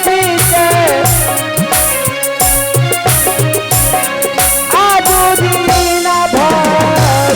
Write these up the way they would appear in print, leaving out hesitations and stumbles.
দিতে আজও দিন ভর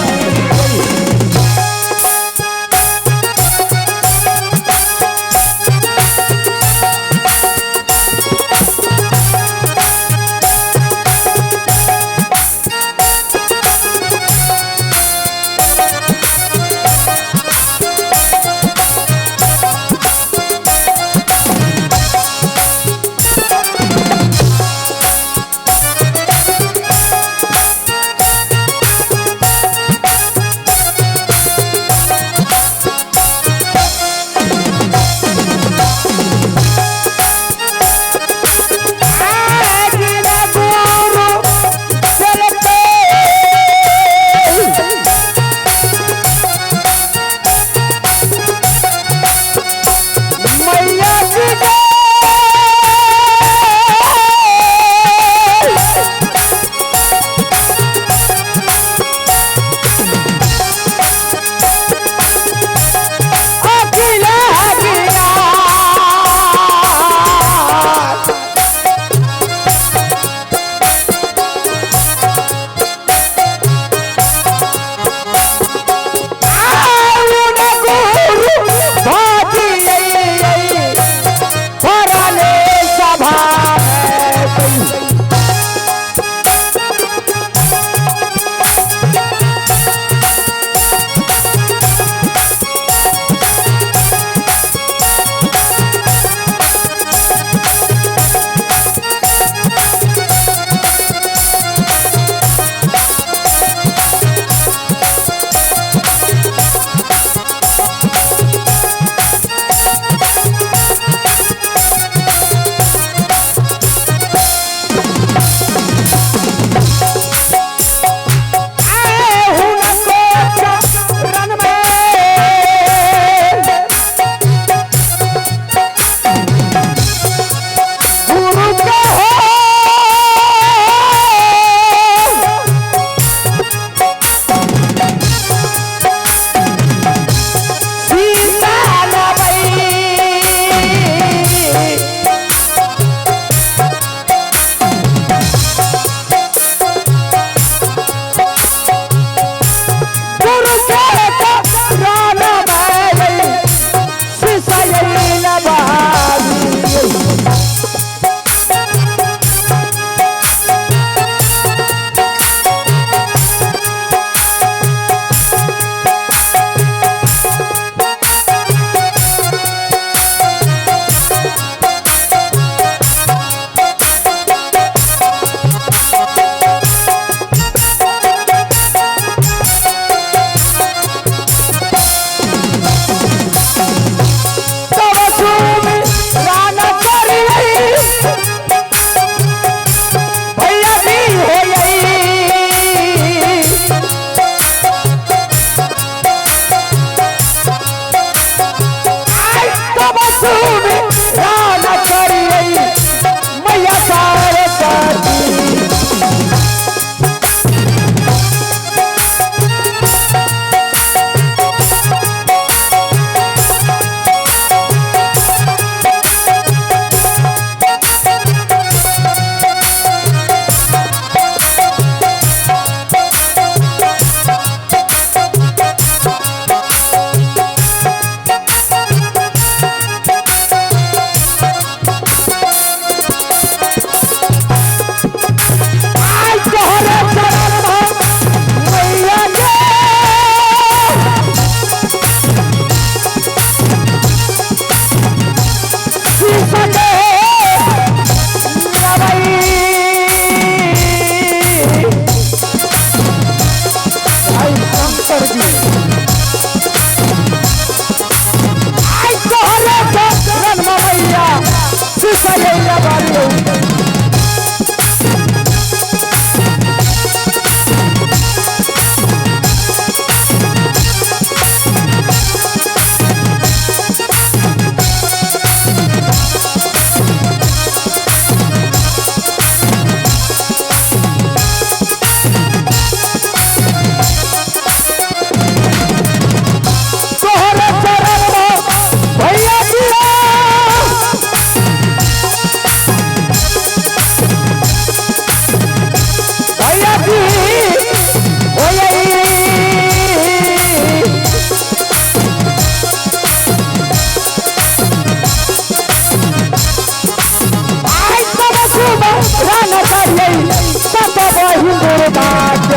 बात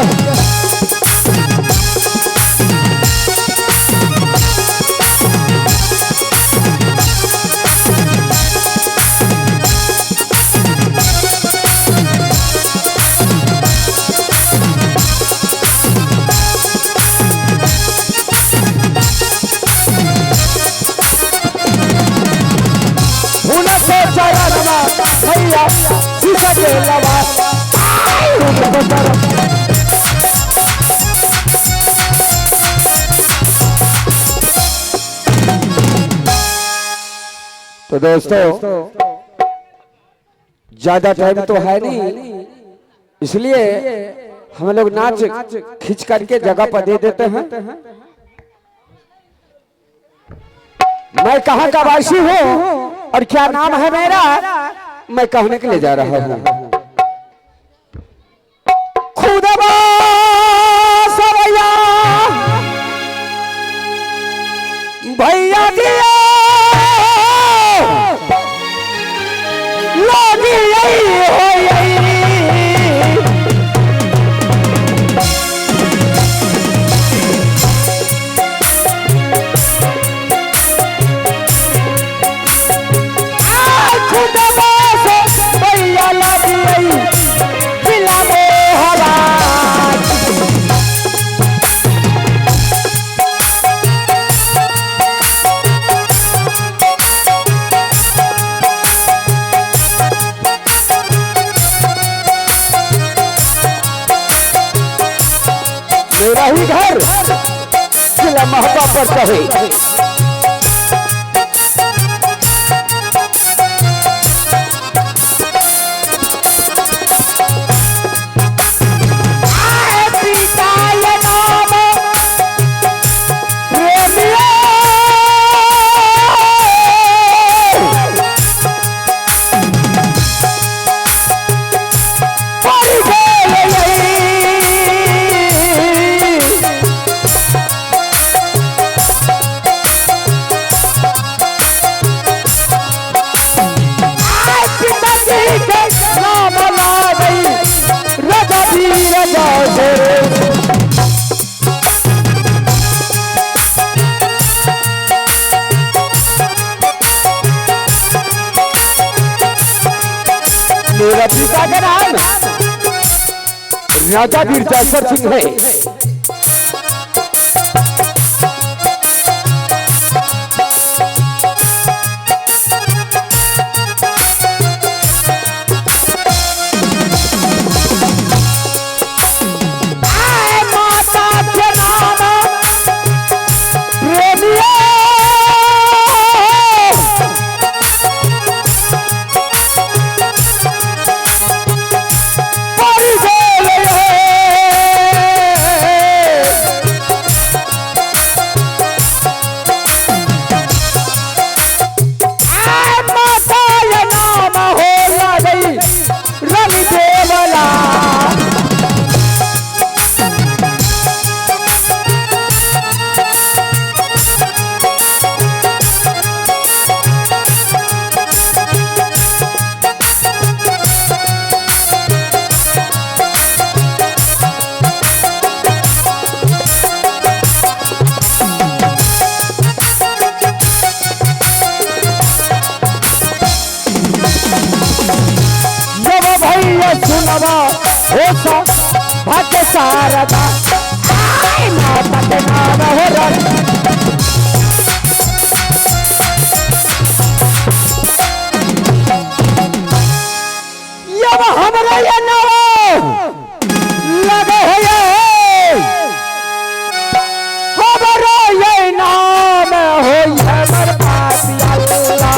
भैया शीशा के लवा तो दोस्तों ज्यादा टाइम तो है नहीं, इसलिए हम लोग नाच खींच करके जगह पर दे देते हैं। मैं कहाँ का वासी हूँ और क्या नाम है मेरा, मैं कहने के लिए जा रहा हूँ। खुदा सवैया भैया दिया लगी यही हो यही मेरा ही घर किला महबा पर कहे। मेरा पिता का नाम राजा वीर जयसर सिंह है। भाग्य सारदा माता के नाम हो जब हमरा ये नाम लगे हमारा ये नाम हो हमर पासी अल्लाह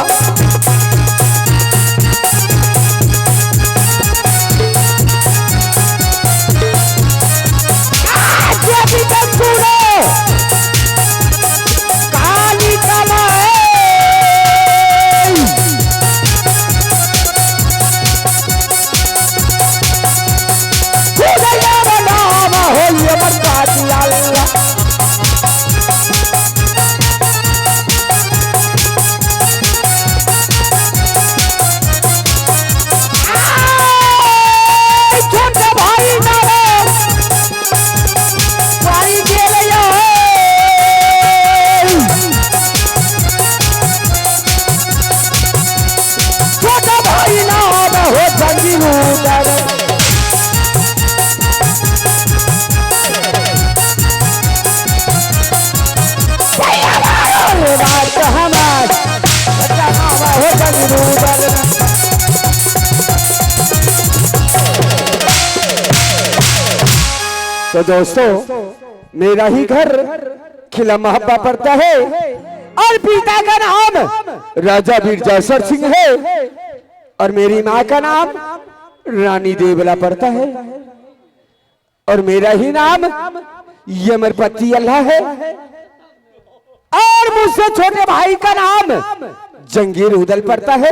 तो दोस्तों मेरा ही घर खिला महब्बा पड़ता है और पिता का नाम राजा वीर जयसर सिंह है और मेरी माँ का नाम रानी देवला पड़ता है और मेरा ही नाम यमरपति अल्लाह है और मुझसे छोटे भाई का नाम जंगीर उदल पड़ता है।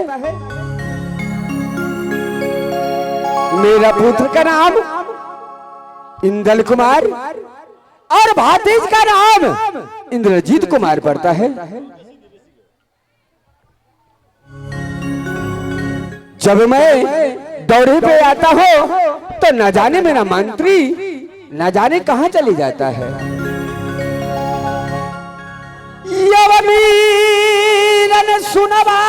मेरा पुत्र का नाम इंदल कुमार और भातीज का नाम इंद्रजीत कुमार पड़ता है। जब मैं दौरे पे आता हूँ तो न जाने मेरा मंत्री न जाने कहां चले जाता है। यवमीरन सुनवा